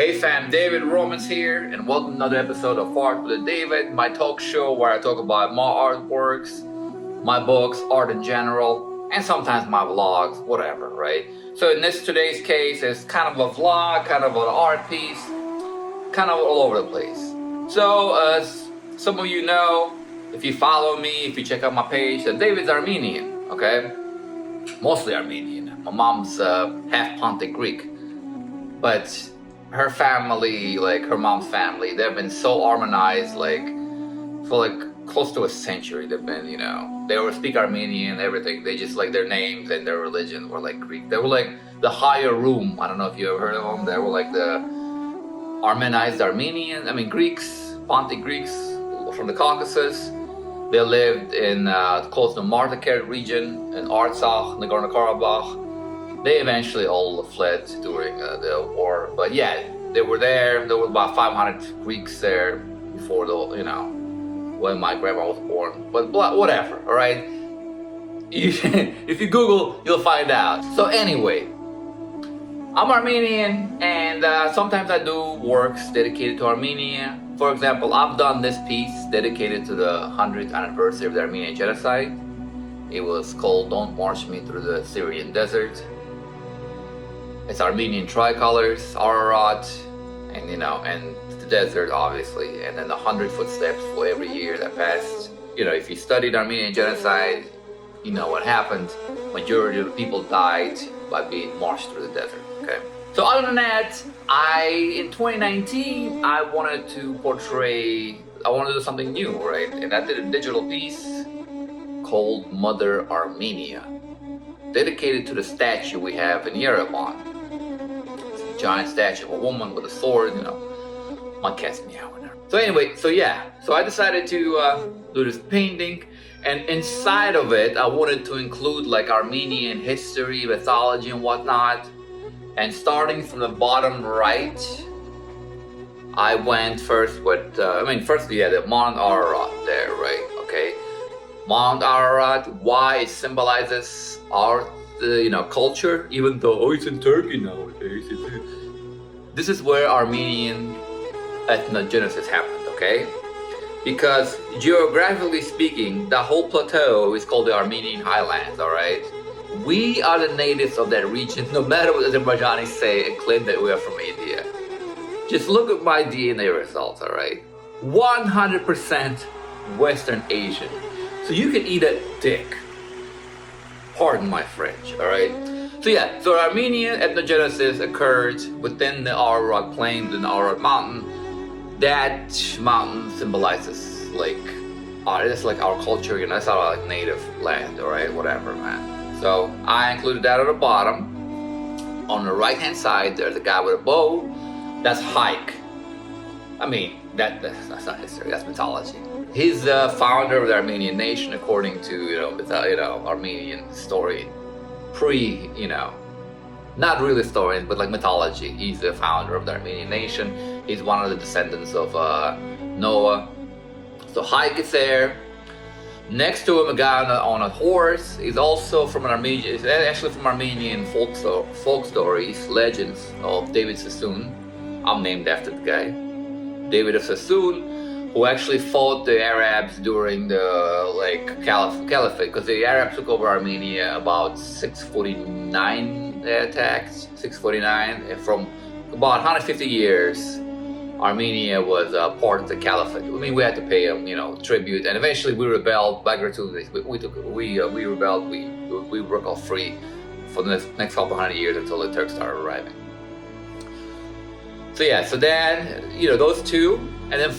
Hey fam, David Romans here, and welcome to another episode of Art with David, my talk show where I talk about my artworks, my books, art in general, and sometimes my vlogs, whatever, right? So in today's case, it's kind of a vlog, kind of an art piece, kind of all over the place. So as some of you know, if you follow me, if you check out my page, David's Armenian, okay? Mostly Armenian. My mom's half Pontic Greek, but her family, like her mom's family, they've been so Armenized, like for like close to a century. They've been, they would speak Armenian, everything. They just like their names and their religion were like Greek. They were like the higher room. I don't know if you ever heard of them. They were like the Armenized Greeks, Pontic Greeks from the Caucasus. They lived in close to Martakert region in Artsakh, Nagorno-Karabakh. They eventually all fled during the war, but yeah, they were there. There were about 500 Greeks there before when my grandma was born. But whatever, all right. If you Google, you'll find out. So anyway, I'm Armenian, and sometimes I do works dedicated to Armenia. For example, I've done this piece dedicated to the 100th anniversary of the Armenian genocide. It was called "Don't March Me Through the Syrian Desert." It's Armenian tricolors, Ararat, and the desert, obviously, and then the 100 footsteps for every year that passed. If you studied Armenian genocide, you know what happened. Majority of the people died by being marched through the desert. Okay. So other than that, in 2019, I wanted to do something new, right? And I did a digital piece called Mother Armenia, dedicated to the statue we have in Yerevan. It's a giant statue of a woman with a sword, my cat's meowing. So anyway, so I decided to do this painting, and inside of it, I wanted to include like Armenian history, mythology, and whatnot. And starting from the bottom right, I went first with, the Mount Ararat there, right? Okay. Mount Ararat, why it symbolizes our, culture, even though it's in Turkey nowadays. This is where Armenian ethnogenesis happened, okay? Because geographically speaking, the whole plateau is called the Armenian Highlands, all right? We are the natives of that region, no matter what Azerbaijanis say and claim that we are from India. Just look at my DNA results, all right? 100% Western Asian. So you can eat a dick. Pardon my French, all right? So Armenian ethnogenesis occurred within the Ararat Plains and the Ararat Mountain. That mountain symbolizes it's like our culture, that's our like native land, all right? Whatever, man. So I included that at the bottom. On the right-hand side, there's a guy with a bow. That's Hike. That's not history. That's mythology. He's the founder of the Armenian nation, according to Armenian story. Not really historian, but like mythology. He's the founder of the Armenian nation. He's one of the descendants of Noah. So Hike is there. Next to him, a guy on a horse. He's also from Armenian folk stories, legends of David Sassoon. I'm named after the guy, David of Sassoon, who actually fought the Arabs during the caliphate, because the Arabs took over Armenia about 649. They attacked 649, and from about 150 years. Armenia was part of the caliphate. We had to pay them, tribute, and eventually we rebelled. Back to we rebelled. We broke off free for the next couple hundred years until the Turks started arriving. So then those two, and then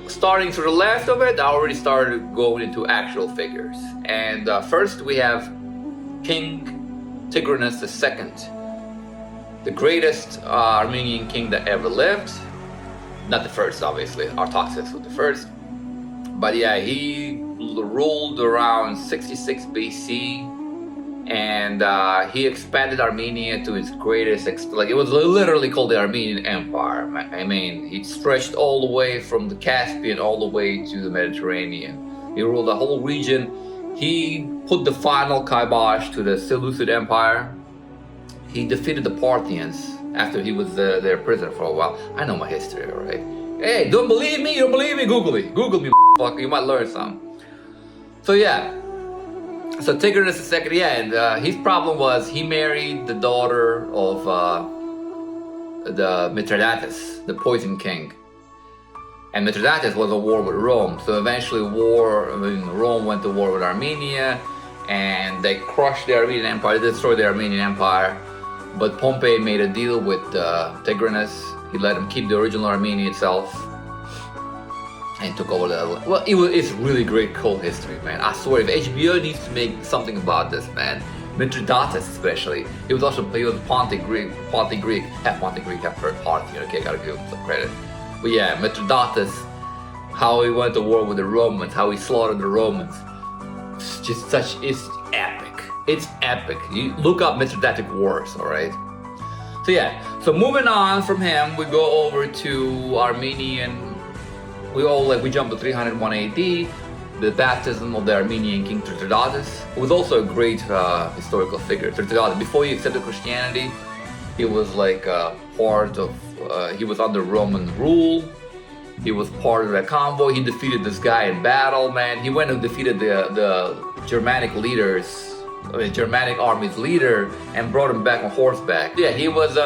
starting to the left of it, I already started going into actual figures. And first we have King Tigranus II, the greatest Armenian king that ever lived. Not the first, obviously. Artaxerxes was the first. But yeah, he ruled around 66 BC. And he expanded Armenia to its greatest it was literally called the Armenian Empire. He stretched all the way from the Caspian all the way to the Mediterranean. He ruled the whole region. He put the final kibosh to the Seleucid Empire. he defeated the Parthians after he was their prisoner for a while. I know my history, all right? Hey, don't believe me? You don't believe me? Google me. Google me, fucker. You might learn some. So yeah. So Tigrinus II, yeah, and his problem was he married the daughter of the Mithridates, the poison king. And Mithridates was at war with Rome. So eventually Rome went to war with Armenia, and they crushed the Armenian Empire, they destroyed the Armenian Empire. But Pompey made a deal with Tigrinus. He let him keep the original Armenia itself and took over the... Well, it's really great cult history, man. I swear, if HBO needs to make something about this, man. Mithridates especially. He was Pontic Greek, half Parthian. Okay, gotta give him some credit. But yeah, Mithridates, how he went to war with the Romans, how he slaughtered the Romans. It's epic. It's epic. You look up Mithridatic Wars, alright? So yeah, so moving on from him, we go over to Armenian. We jump to 301 AD, the baptism of the Armenian king Mithridates, who was also a great historical figure. Mithridates, before he accepted Christianity, he was like he was under Roman rule. He was part of that convoy. He defeated this guy in battle, man. He went and defeated the Germanic leaders, Germanic army's leader, and brought him back on horseback. Yeah, he was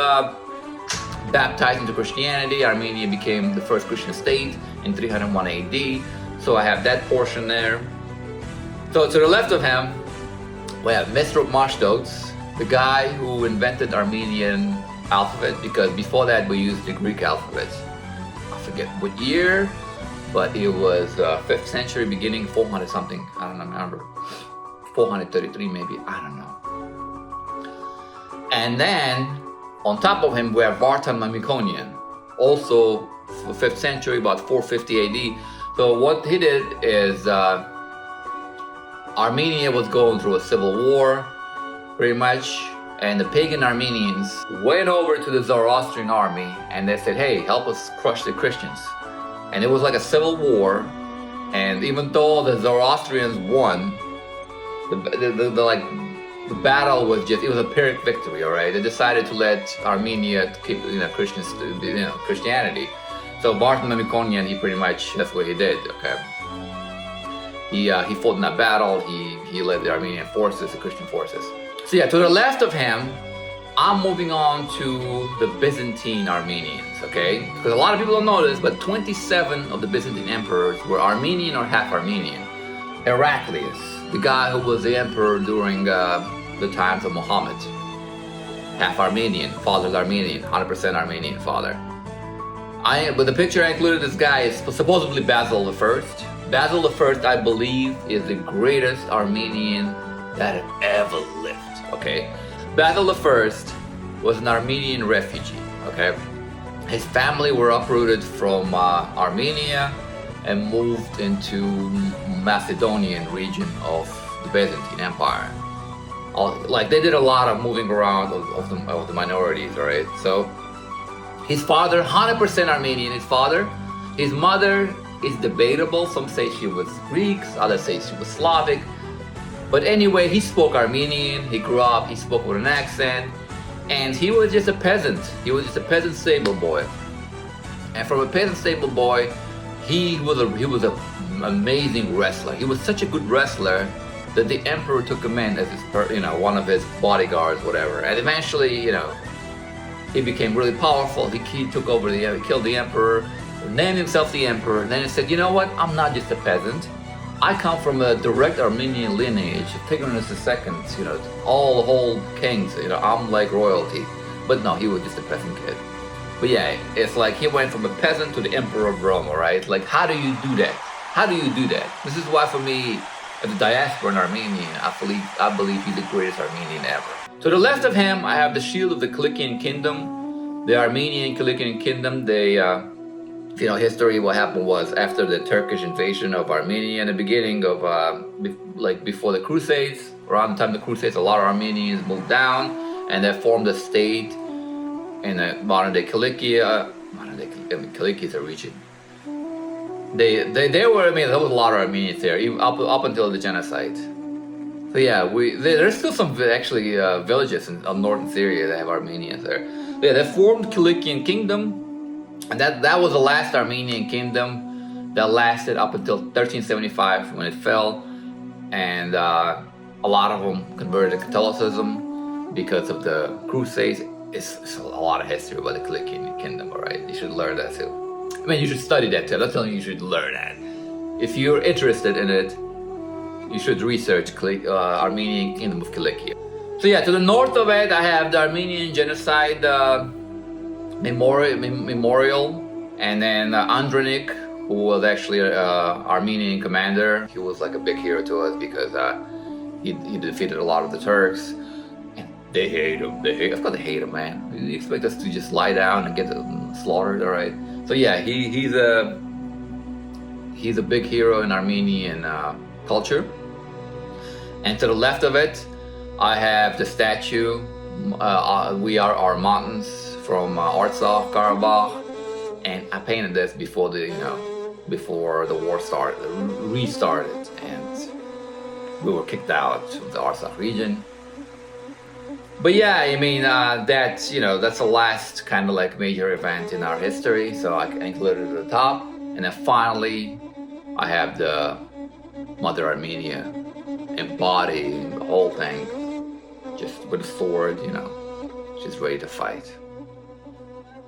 baptized into Christianity. Armenia became the first Christian state in 301 AD. So I have that portion there. So to the left of him, we have Mesrop Mashtotes, the guy who invented Armenian alphabet, because before that we used the Greek alphabet. I forget what year, but it was 5th century, beginning 400 something. I don't remember. 433 maybe. I don't know. And then on top of him we have Vartan Mamikonian, also 5th century, about 450 AD. So what he did is Armenia was going through a civil war, pretty much, and the pagan Armenians went over to the Zoroastrian army and they said, hey, help us crush the Christians. And it was like a civil war, and even though the Zoroastrians won, the battle was it was a Pyrrhic victory, all right? They decided to let Armenia keep Christianity. So Vartan Mamikonian, he pretty much, that's what he did, okay? He fought in that battle, he led the Armenian forces, the Christian forces. So yeah, to the left of him, I'm moving on to the Byzantine Armenians, okay? Because a lot of people don't know this, but 27 of the Byzantine emperors were Armenian or half Armenian. Heraclius, the guy who was the emperor during the times of Muhammad, half Armenian, father's Armenian, 100% Armenian father. But the picture I included, this guy is supposedly Basil I. Basil I, I believe, is the greatest Armenian that had ever lived, okay? Basil I was an Armenian refugee, okay? His family were uprooted from Armenia and moved into Macedonian region of the Byzantine Empire. Like, they did a lot of moving around of the minorities, right? So his father, 100% Armenian, his father. His mother is debatable. Some say she was Greek, others say she was Slavic. But anyway, he spoke Armenian. He grew up, he spoke with an accent. And he was just a peasant. He was just a peasant stable boy. And from a peasant stable boy, he was an amazing wrestler. He was such a good wrestler that the emperor took him in as his, one of his bodyguards, whatever. And eventually, he became really powerful. He took over he killed the emperor, named himself the emperor, and then he said, you know what? I'm not just a peasant. I come from a direct Armenian lineage, Tigrinus II, all the whole kings, I'm like royalty. But no, he was just a peasant kid. But yeah, it's like he went from a peasant to the emperor of Rome, alright? Like, how do you do that? How do you do that? This is why for me, as a diasporan Armenian, I believe he's the greatest Armenian ever. To the left of him, I have the shield of the Kilikkian kingdom. The Armenian Kilikkian kingdom, history, what happened was after the Turkish invasion of Armenia in the beginning of, before the Crusades, around the time of the Crusades, a lot of Armenians moved down and they formed a state in modern-day Kilikkia. Kilikkia is a region. There was a lot of Armenians there, up until the genocide. So yeah, there's still some actually villages in northern Syria that have Armenians there. Yeah, they formed Kilikian Kingdom, and that was the last Armenian kingdom that lasted up until 1375 when it fell, and a lot of them converted to Catholicism because of the Crusades. It's a lot of history about the Kilikian Kingdom, all right? You should learn that too. I mean, you should study that too. I'm not telling you you should learn that. If you're interested in it, you should research Armenian Kingdom of Kilikia. So yeah, to the north of it, I have the Armenian Genocide memorial, and then Andronik, who was actually an Armenian commander. He was like a big hero to us because he defeated a lot of the Turks. They hate him. Of course they hate him, man. You expect us to just lie down and get slaughtered, all right? So yeah, he's a big hero in Armenian culture. And to the left of it, I have the statue. We are our mountains from Artsakh, Karabakh, and I painted this before the war restarted, and we were kicked out of the Artsakh region. But yeah, I mean, that's the last kind of like major event in our history, so I included it at the top. And then finally, I have the Mother Armenia embodying the whole thing, just with a sword, she's ready to fight.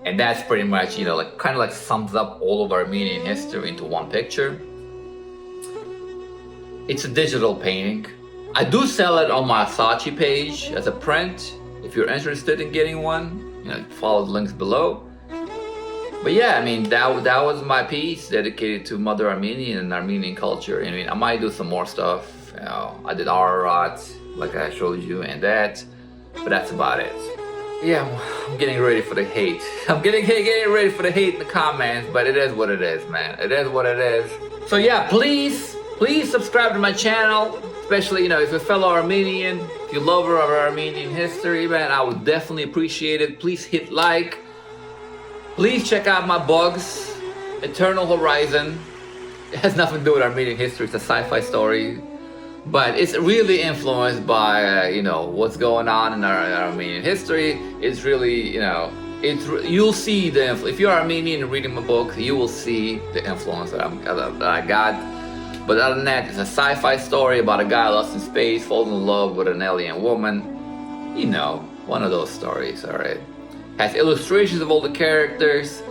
And that's pretty much, kind of like sums up all of Armenian history into one picture. It's a digital painting. I do sell it on my Saatchi page as a print. If you're interested in getting one, follow the links below. But yeah, I mean, that was my piece dedicated to Mother Armenia and Armenian culture. I mean, I might do some more stuff. I did Ararat, like I showed you, and that. But that's about it. Yeah, I'm getting ready for the hate. I'm getting ready for the hate in the comments, but it is what it is, man. It is what it is. So yeah, please subscribe to my channel. Especially, if you're a fellow Armenian, if you're a lover of Armenian history, man, I would definitely appreciate it. Please hit like. Please check out my books, Eternal Horizon. It has nothing to do with Armenian history. It's a sci-fi story. But it's really influenced by, what's going on in our Armenian history. It's really, you'll see if you're Armenian and reading my book, you will see the influence that I got. But other than that, it's a sci-fi story about a guy lost in space, falls in love with an alien woman. One of those stories, all right? Has illustrations of all the characters,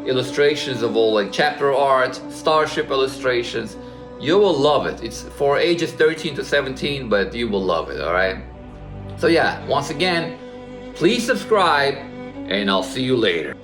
illustrations of all like chapter art, starship illustrations. You will love it. It's for ages 13 to 17, but you will love it, all right? So yeah, once again, please subscribe, and I'll see you later.